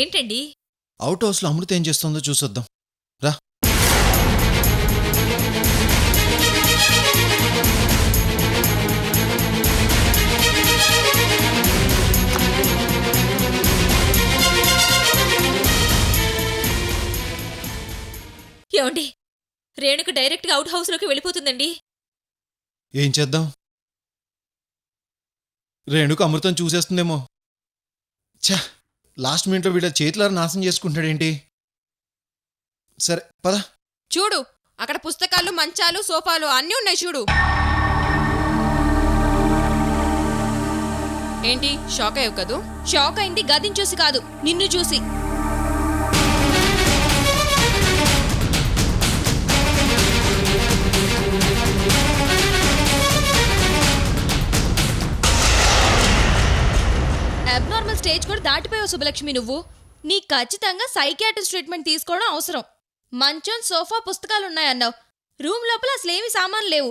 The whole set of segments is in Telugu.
ఏంటండి? అవుట్ హౌస్లో అమృత ఏం చేస్తుందో చూసొద్దాం రా. ఏమండి? రేణుక డైరెక్ట్గా అవుట్ హౌస్లోకి వెళ్ళిపోతుందండి. ఏం చేద్దాం? రేణుక అమృతం చూసేస్తుందేమో. ఛా, లాస్ట్ మినిట్లో వీళ్ళ చేతులారా నాశనం చేసుకుంటాడేంటి? సరే పద. చూడు, అక్కడ పుస్తకాలు, మంచాలు, సోఫాలు అన్నీ ఉన్నాయి చూడు. ఏంటి షాక్ అయ్యావు కదూ? షాక్ అయింది గదిని చూసి కాదు, నిన్ను చూసి. అబ్నార్మల్ స్టేజ్ కూడా దాటిపోయావు శుభలక్ష్మి నువ్వు. నీ ఖచ్చితంగా సైకియాట్రిస్ట్ ట్రీట్మెంట్ తీసుకోవడం అవసరం. మంచం, సోఫా, పుస్తకాలున్నాయన్నావు. రూమ్ లోపల అసలేమి సామాన్లు లేవు.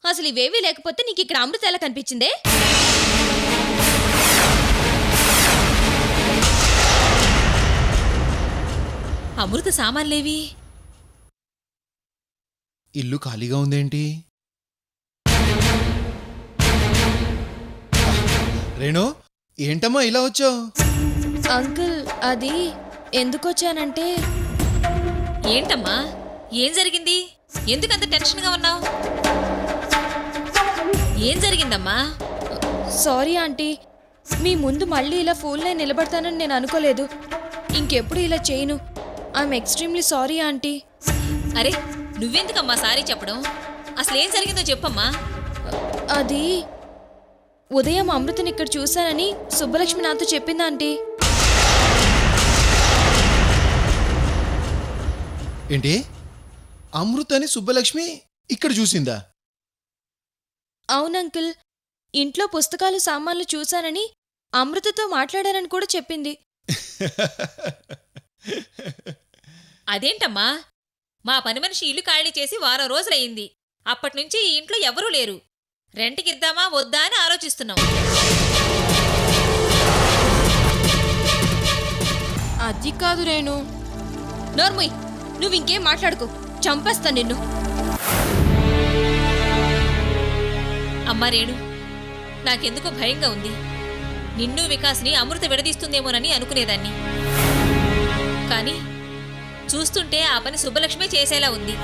అసలు ఇవేవీ లేకపోతే నీకు ఇక్కడ అమృత ఎలా కనిపించిందే? అమృత సామాన్లేవి? ఇల్లు ఖాళీగా ఉందేంటి? రేణు, ఏంటమ్మా ఇలా వచ్చావు? అంకుల్, అది ఎందుకొచ్చానంటే... ఏంటమ్మా? ఏం జరిగింది? ఎందుకంత టెన్షన్గా ఉన్నావు? ఏం జరిగిందమ్మా? సారీ ఆంటీ, మీ ముందు మళ్ళీ ఇలా ఫూల్నే నిలబడతానని నేను అనుకోలేదు. ఇంకెప్పుడు ఇలా చేయను. I'm extremely sorry aunty. అరే, నువ్వెందుకమ్మా సారీ చెప్పడం? అసలేం జరిగిందో చెప్పమ్మా. అది ఉదయం అమృతని ఇక్కడ చూశానని సుబ్బలక్ష్మి నాతో చెప్పింది ఆంటీ. ఏంటి? అమృతని సుబ్బలక్ష్మి ఇక్కడ చూసిందా? అవునంకుల్, ఇంట్లో పుస్తకాలు, సామాన్లు చూశానని అమృతతో మాట్లాడానని కూడా చెప్పింది. అదేంటమ్మా? మా పని మనిషి ఇల్లు ఖాళీ చేసి వారం రోజులయ్యింది. అప్పటినుంచి ఈ ఇంట్లో ఎవరూ లేరు. రెంట్కిద్దామా వద్దా అని ఆలోచిస్తున్నాం. అది కాదు రేణు. నోర్ముయ్, నువ్వింకేం మాట్లాడుకో, చంపేస్తా నిన్ను. అమ్మా రేణు, నాకెందుకో భయంగా ఉంది. నిన్ను వికాస్ని అమృత విడదీస్తుందేమోనని అనుకునేదాన్ని. కానీ చూస్తుంటే ఆ పని సుబ్బలక్ష్మే చేసేలా ఉంది.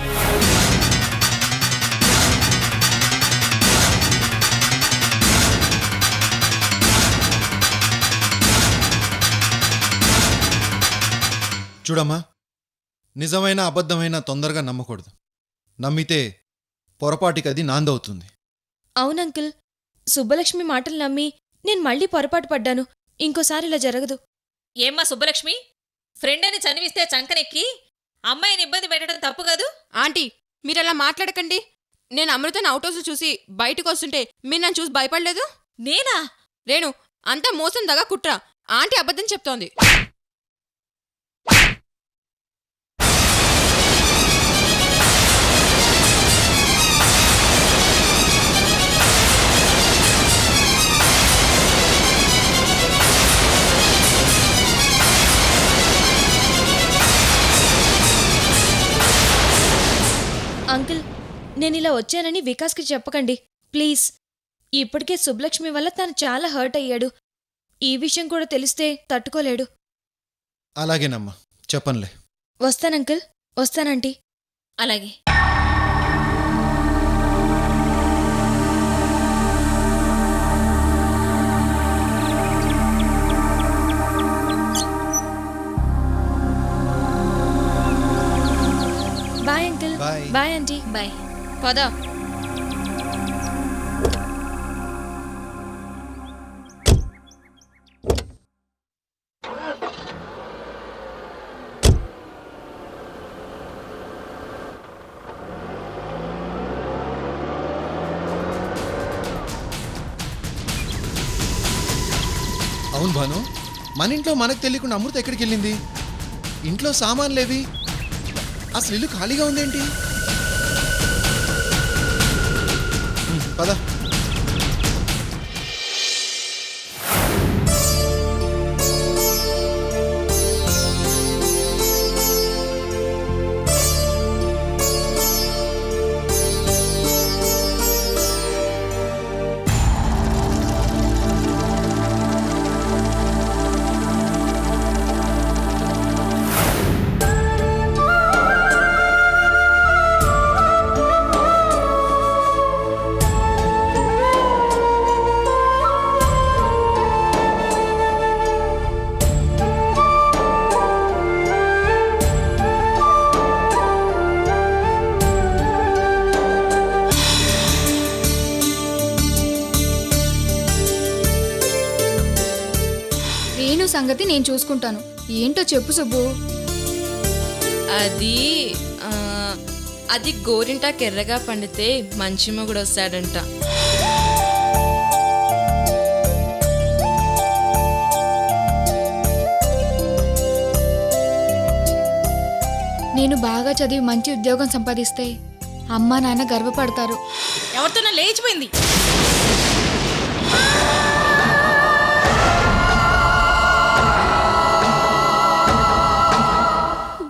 చూడమ్మా, నిజమైన అబద్ధమైన తొందరగా నమ్మకూడదు. నమ్మితే పొరపాటికి అది నాందవుతుంది. అవునంకుల్, సుబ్బలక్ష్మి మాటలు నమ్మి నేను మళ్ళీ పొరపాటు పడ్డాను. ఇంకోసారి ఇలా జరగదు. ఏమ్మా సుబ్బలక్ష్మి, ఫ్రెండ్ అని చనివిస్తే చంకనెక్కి అమ్మాయిని ఇబ్బంది పెట్టడం తప్పు కాదు? ఆంటీ, మీరలా మాట్లాడకండి. నేను అమృతను అవుట్ హౌస్ చూసి బయటకు వస్తుంటే మీరు నన్ను చూసి భయపడలేదు? నేనా? రేణు, అంతా మోసం దగా కుట్ర. ఆంటీ అబద్ధం చెప్తోంది. అంకుల్, నేనిలా వచ్చానని వికాస్కి చెప్పకండి ప్లీజ్. ఇప్పటికే సుబ్బలక్ష్మి వల్ల తను చాలా హర్ట్ అయ్యాడు. ఈ విషయం కూడా తెలిస్తే తట్టుకోలేడు. అలాగేనమ్మా, చెప్పనులే. వస్తానంకుల్, వస్తానంటీ. అలాగే. Bye uncle. Bye. Bye aunty. Bye. పద. అవును భాను, మన ఇంట్లో మనకు తెలియకుండా అమృత ఎక్కడికి వెళ్ళింది? ఇంట్లో సామాన్లేవి? అసలు ఇల్లు ఖాళీగా ఉందేంటి? పద. సంగతి నేను చూసుకుంటాను. ఏంటో చెప్పు సుబ్బు. అది ఆ, అది గోరింటాకు ఎర్రగా పండితే మంచి మొగుడు వస్తాడంట. నేను బాగా చదివి మంచి ఉద్యోగం సంపాదిస్తే అమ్మా నాన్న గర్వపడతారు. ఎవరితోనో లేచిపోయింది.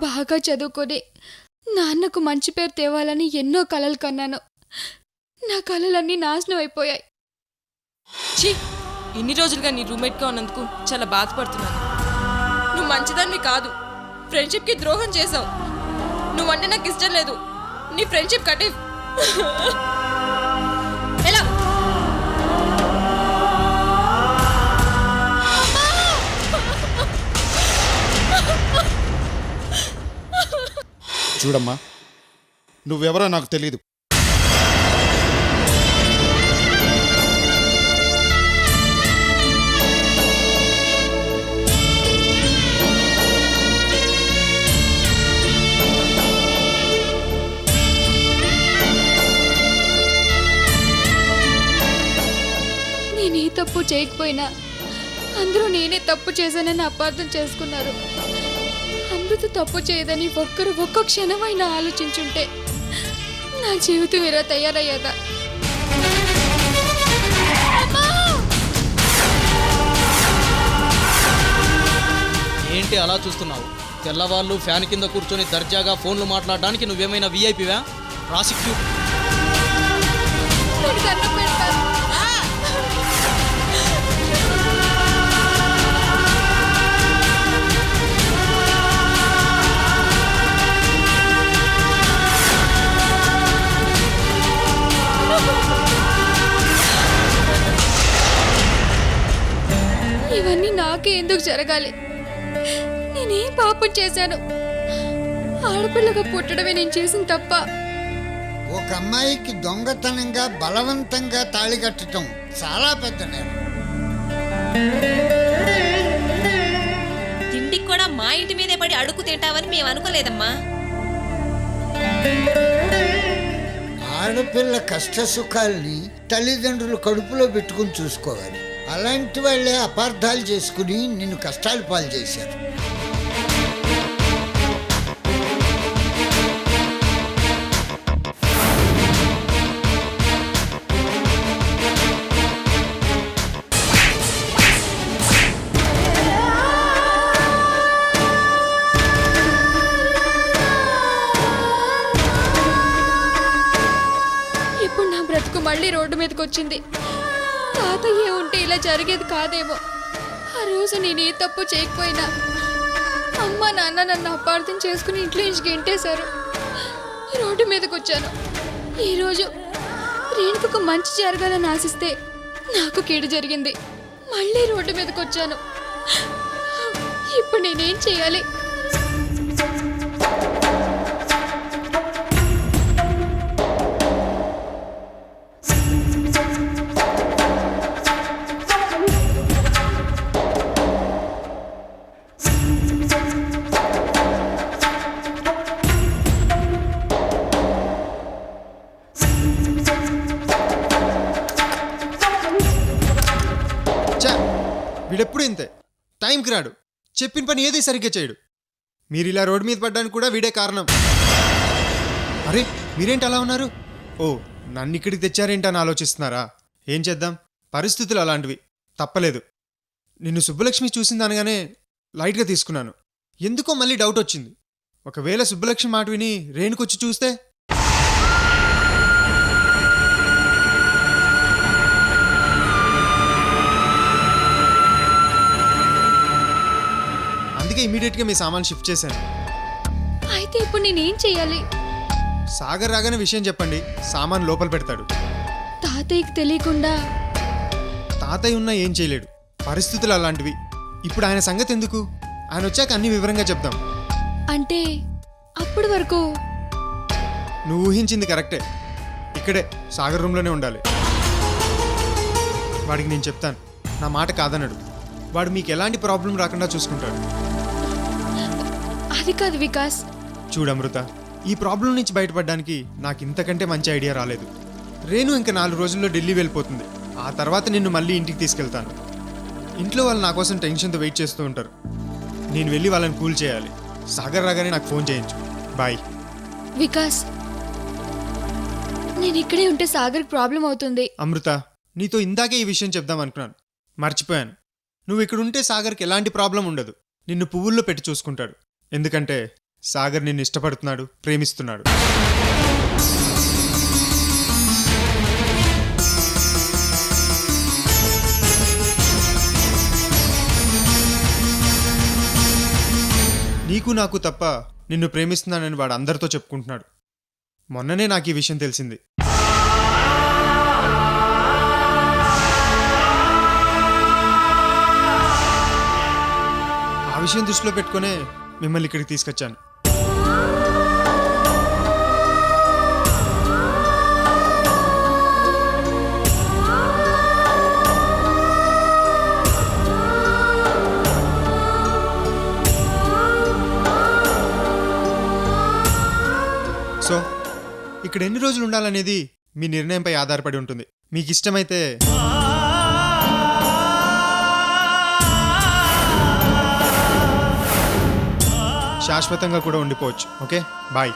బాగా చదువుకొని నాన్నకు మంచి పేరు తేవాలని ఎన్నో కలలు కన్నాను. నా కలలన్నీ నాశనం అయిపోయాయి. ఛీ, ఇన్ని రోజులుగా నీ రూమ్మేట్గా ఉన్నందుకు చాలా బాధపడుతున్నాను. నువ్వు మంచిదాన్ని కాదు, ఫ్రెండ్షిప్కి ద్రోహం చేసావు. నువ్వంటే నాకు ఇష్టం లేదు. నీ ఫ్రెండ్షిప్ కట్టి ఎలా చూడమ్మా, నువ్వెవరో నాకు తెలీదు. నేనే తప్పు చేయకపోయినా అందరూ నేనే తప్పు చేశానని అపార్థం చేసుకున్నారు. అమృత తప్పు చేయదని ఒక్కరు ఒక్క క్షణమైనా ఆలోచించుంటే నా జీవితం ఇలా తయారయ్యేదా? ఏంటి అలా చూస్తున్నావు? తెల్లవాళ్ళు ఫ్యాన్ కింద కూర్చొని దర్జాగా ఫోన్లు మాట్లాడడానికి నువ్వేమైనా వీఐపీవా? ప్రాసిక్యూట్. నాకు దండం పెడతాను. ఇవన్నీ నాకే ఎందుకు జరగాలి? నేనేం పాపం చేశాను? ఆడపిల్లగా పుట్టడమే నేను చేసిన తప్ప. ఒక అమ్మాయికి దొంగతనంగా బలవంతంగా తాళి కట్టడం చాలా పెద్ద నేరం. తిండికి కూడా మా ఇంటి మీదే పడి అడుగు తింటావని మేము అనుకోలేదమ్మా. ఆడపిల్ల కష్ట సుఖాల్ని తల్లిదండ్రులు కడుపులో పెట్టుకుని చూసుకోవాలి. అలాంటి వాళ్ళే అపార్థాలు చేసుకుని నిన్ను కష్టాలు పాలు చేశారు. ఇప్పుడు నా బ్రతుకు మళ్ళీ రోడ్డు మీదకి వచ్చింది. తాతయ్య ఉంటే ఇలా జరిగేది కాదేమో. ఆ రోజు నేను ఏ తప్పు చేయకపోయినా అమ్మ నాన్న నన్ను అపార్థం చేసుకుని ఇంట్లో నుంచి గెంటేశారు. రోడ్డు మీదకి వచ్చాను. ఈరోజు రేణుకు మంచి జరగాలని ఆశిస్తే నాకు కీడు జరిగింది. మళ్ళీ రోడ్డు మీదకి వచ్చాను. ఇప్పుడు నేనేం చేయాలి? వీడెప్పుడు ఇంతే, టైంకి రాడు, చెప్పిన పని ఏది సరిగ్గా చేయడు. మీరు ఇలా రోడ్డు మీద పడ్డానికి కూడా వీడే కారణం. అరే మీరేంటి అలా ఉన్నారు? ఓ, నన్ను ఇక్కడికి తెచ్చారేంటని ఆలోచిస్తున్నారా? ఏం చేద్దాం, పరిస్థితులు అలాంటివి, తప్పలేదు. నిన్ను సుబ్బలక్ష్మి చూసిందనగానే లైట్గా తీసుకున్నాను. ఎందుకో మళ్ళీ డౌట్ వచ్చింది. ఒకవేళ సుబ్బలక్ష్మి మాట విని రేణుకొచ్చి చూస్తే? ఇమీడియట్గా మీ సామాన్ షిఫ్ట్ చేశాను. అయితే ఇప్పుడు నేనేం చెయ్యాలి? సాగర్ రాగానే విషయం చెప్పండి, సామాన్ లోపల పెడతాడు. తాతయ్యకి తెలియకుండా? తాతయ్య ఉన్నా ఏం చేయలేడు, పరిస్థితులు అలాంటివి. ఇప్పుడు ఆయన సంగతి ఎందుకు, ఆయన వచ్చాక అన్ని వివరంగా చెప్దాం. అంటే అప్పటి వరకు? నువ్వు ఊహించింది కరెక్టే, ఇక్కడే సాగర్ రూమ్లోనే ఉండాలి. వాడికి నేను చెప్తాను, నా మాట కాదన్నాడు. వాడు మీకు ఎలాంటి ప్రాబ్లం రాకుండా చూసుకుంటాడు. అది కాదు వికాస్. చూడు అమృత, ఈ ప్రాబ్లం నుంచి బయటపడడానికి నాకు ఇంతకంటే మంచి ఐడియా రాలేదు. రేణు ఇంకా 4 రోజుల్లో ఢిల్లీ వెళ్ళిపోతుంది. ఆ తర్వాత నిన్ను మళ్ళీ ఇంటికి తీసుకెళ్తాను. ఇంట్లో వాళ్ళు నా కోసం టెన్షన్తో వెయిట్ చేస్తూ ఉంటారు. నేను వెళ్ళి వాళ్ళని కూల్ చేయాలి. సాగర్ రాగానే నాకు ఫోన్ చేయించు. బాయ్. వికాస్, నేను ఇక్కడే ఉంటే సాగర్ ప్రాబ్లం అవుతుంది. అమృత, నీతో ఇందాకే ఈ విషయం చెప్దాం అనుకున్నాను, మర్చిపోయాను. నువ్వు ఇక్కడ ఉంటే సాగర్కి ఎలాంటి ప్రాబ్లం ఉండదు. నిన్ను పువ్వుల్లో పెట్టి చూసుకుంటాడు. ఎందుకంటే సాగర్ నిన్ను ఇష్టపడుతున్నాడు, ప్రేమిస్తున్నాడు. నీకు నాకు తప్ప నిన్ను ప్రేమిస్తున్నానని వాడు అందరితో చెప్పుకుంటున్నాడు. మొన్ననే నాకు ఈ విషయం తెలిసింది. ఆ విషయం దృష్టిలో పెట్టుకునే మిమ్మల్ని ఇక్కడికి తీసుకొచ్చాను. సో ఇక్కడ ఎన్ని రోజులు ఉండాలనేది మీ నిర్ణయంపై ఆధారపడి ఉంటుంది. మీకు ఇష్టమైతే శాశ్వతంగా కూడా ఉండిపోవచ్చు. Okay, bye.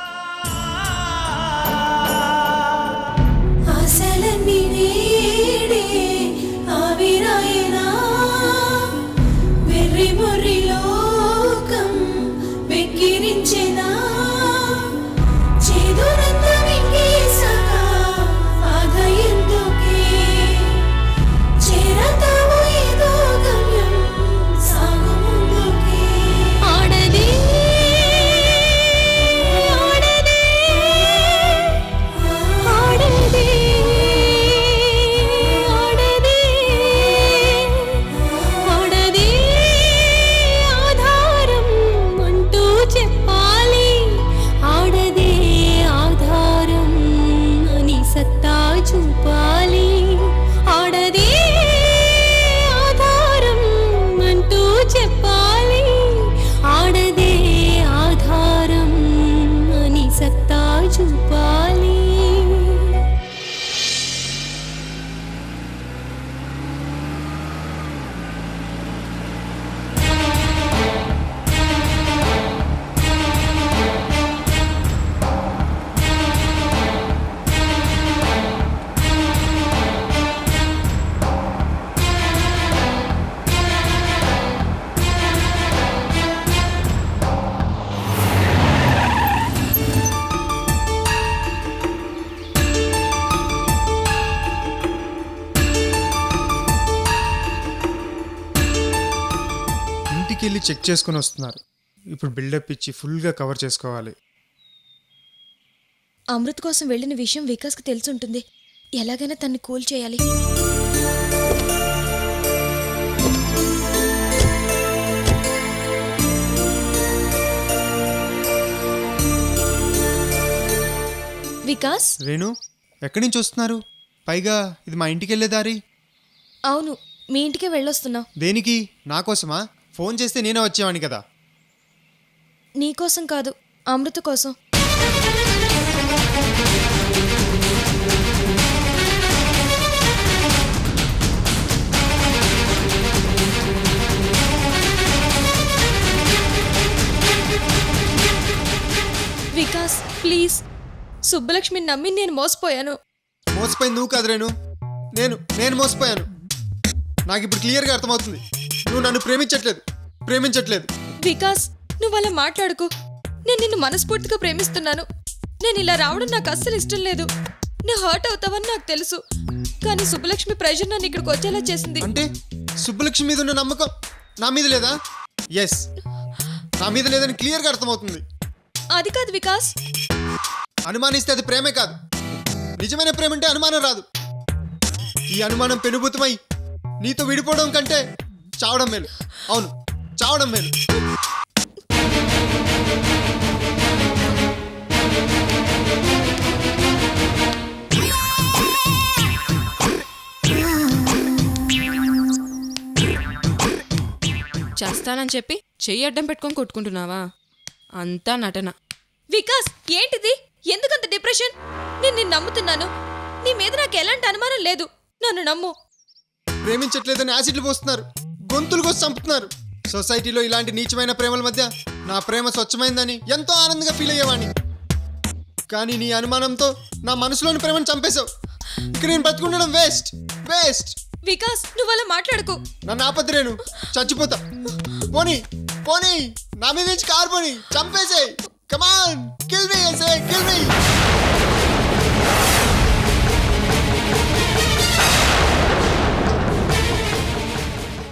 వెళ్ళి చెక్ చేసుకుని వస్తున్నారు. ఇప్పుడు బిల్డప్ ఇచ్చి ఫుల్గా కవర్ చేసుకోవాలి. అమృత్ కోసం వెళ్ళిన విషయం వికాస్కి తెలుసుంటుంది. ఎలాగైనా తన్ని కూల్ చేయాలి. వికాస్, రేణు ఎక్కడి నుంచి వస్తున్నారు? పైగా ఇది మా ఇంటికి వెళ్ళే దారి. అవును, మీ ఇంటికే వెళ్ళొస్తున్నావు. దేనికి? నా కోసమా? ఫోన్ చేస్తే నేనే వచ్చేవాడిని కదా. నీకోసం కాదు, అమృత కోసం. వికాస్ ప్లీజ్, సుబ్బలక్ష్మిని నమ్మి నేను మోసపోయాను. మోసపోయింది నువ్వు కాదు రేణు, నేను మోసపోయాను. నాకు ఇప్పుడు క్లియర్గా అర్థమవుతుంది, నువ్వు నన్ను ప్రేమించట్లేదు. వికాస్, నువ్వు అలా మాట్లాడుకో. నేను నిన్ను మనస్ఫూర్తిగా ప్రేమిస్తున్నాను. నేను ఇలా రావడం నాకు అస్సలు ఇష్టం లేదు. నువ్వు హర్ట్ అవుతావని నాకు తెలుసు, కానీ సుబ్బలక్ష్మి ప్రెషర్ నన్ను ఇక్కడికి వచ్చేలా చేసింది. అంటే సుబ్బలక్ష్మి మీద ఉన్న నమ్మకం నా మీద లేదా? ఎస్, నా మీద లేదని క్లియర్గా అర్థమవుతుంది. అది కాదు వికాస్. అనుమానిస్తే అది ప్రేమే కాదు. నిజమైన ప్రేమ అంటే అనుమానం రాదు. ఈ అనుమానం పెనుభూతమై నీతో విడిపోవడం కంటే చావడం మేలు. అవును, చావడం మేలు. చేస్తానని చెప్పి చెయ్యి అడ్డం పెట్టుకొని కొట్టుకుంటున్నావా? అంతా నటన. వికాస్ ఏంటిది? ఎందుకంత డిప్రెషన్? నేను నిన్ను నమ్ముతున్నాను. నీ మీద నాకు ఎలాంటి అనుమానం లేదు. నన్ను నమ్ము. ప్రేమించట్లేదని యాసిడ్లు పోస్తున్నారు, గొంతులు కోసి చంపుతున్నారు. సొసైటీలో ఇలాంటి నీచమైన ప్రేమల మధ్య నా ప్రేమ స్వచ్ఛమైందని ఎంతో ఆనందంగా ఫీల్ అయ్యేవాడిని. కానీ నీ అనుమానంతో నా మనసులోని ప్రేమను చంపేశావు. ఇక నేను బతుకుండడం వేస్ట్ వేస్ట్. వికాస్ నువ్వు అలా మాట్లాడకు. నన్ను ఆపద్రేను, చచ్చిపోతా. పోనీ పోనీ, నా మీద నుంచి కారు పోనీ, చంపేసే. కమాన్, కిల్ మీ, కిల్ మీ.